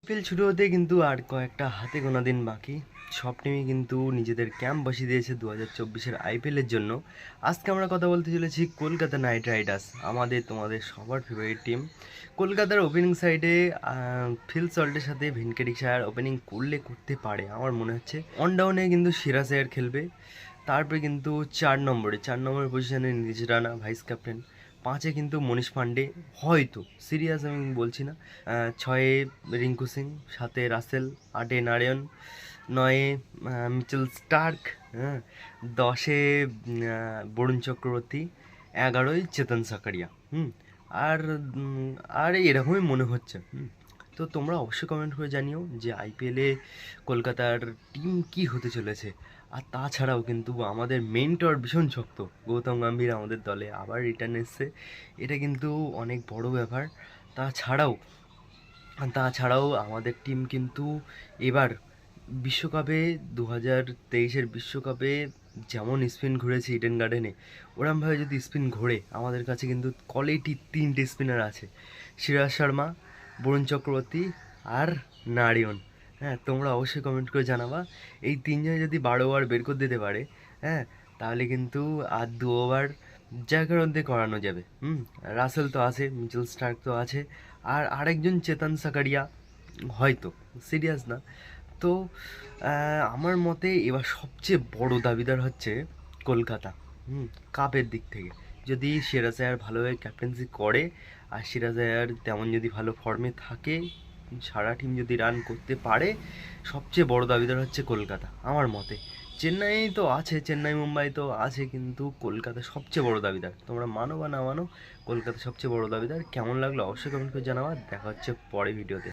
IPL শুরু হতে কিন্তু আর কয়েকটা হাতে গোনা দিন বাকি। সব টিমই কিন্তু নিজেদের ক্যাম্প বসিয়ে দিয়েছে 2024-এর আইপিএলের জন্য। আজকে আমরা কথা বলতে চলেছি কলকাতা নাইট রাইডার্স, আমাদের তোমাদের সবার ফেভারিট টিম। কলকাতার ওপেনিং সাইডে ফিল সল্টের সাথে ভেঙ্কটেশ আয়ার ওপেনিং করতে পারে আমার মনে হচ্ছে। অন ডাউনে কিন্তু সিরাজ আয়ার খেলবে। তারপরে কিন্তু 4 নম্বর পজিশনে নীতিশ রানা ভাইস ক্যাপ্টেন। 5-এ কিন্তু মনীষ পান্ডে, হয়তো, সিরিয়াস আমি বলছি না। 6-এ রিঙ্কু সিং, 7-এ রাসেল, 8-এ নারায়ণ, 9-এ মিচেল স্টার্ক, হ্যাঁ, 10-এ বরুণ চক্রবর্তী, 11-ই চেতন সাকারিয়া। আর আর এরকমই মনে হচ্ছে। তো তোমরা অবশ্যই কমেন্ট করে জানিও যে আইপিএলে কলকাতার টিম কি হতে চলেছে। আর তাছাড়াও কিন্তু আমাদের মেন্টর ভীষণ শক্ত, গৌতম গম্ভীর আমাদের দলে আবার রিটার্ন এসছে, এটা কিন্তু অনেক বড় ব্যাপার। তাছাড়াও তাছাড়াও আমাদের টিম কিন্তু এবার বিশ্বকাপে 2023-এর বিশ্বকাপে যেমন স্পিন ঘুরেছে ইডেন গার্ডেনে, ওরমভাবে যদি স্পিন ঘোরে, আমাদের কাছে কিন্তু কোয়ালিটি 3টে স্পিনার আছে, সিরাজ শর্মা, বরুণ চক্রবর্তী আর নারিয়ন। হ্যাঁ, তোমরা অবশ্যই কমেন্ট করে জানাবা এই তিনজনে যদি 12 ওভার বের করে দিতে পারে, হ্যাঁ, তাহলে কিন্তু আর 2 ওভার জায়গার মধ্যে করানো যাবে। রাসেল তো আছে, মিচেল স্টার্ক তো আছে, আর আরেকজন চেতন সাকারিয়া হয়তো, সিরিয়াস না। তো আমার মতে এবার সবচেয়ে বড় দাবিদার হচ্ছে কলকাতা। কাপের দিক থেকে যদি সিরাজ আয়ার ভালোভাবে ক্যাপ্টেন্সি করে, আর সিরাজ আয়ার তেমন যদি ভালো ফর্মে থাকে, সারা টিম যদি রান করতে পারে, সবচেয়ে বড় দাবিদার হচ্ছে কলকাতা আমার মতে। চেন্নাই তো আছে, চেন্নাই মুম্বাই তো আছে, কিন্তু কলকাতা সবচেয়ে বড় দাবিদার। তোমরা মানো বা না মানো, কলকাতা সবচেয়ে বড় দাবিদার। কেমন লাগলো অবশ্যই কমেন্ট করে জানাবা। দেখা হচ্ছে পরে ভিডিওতে।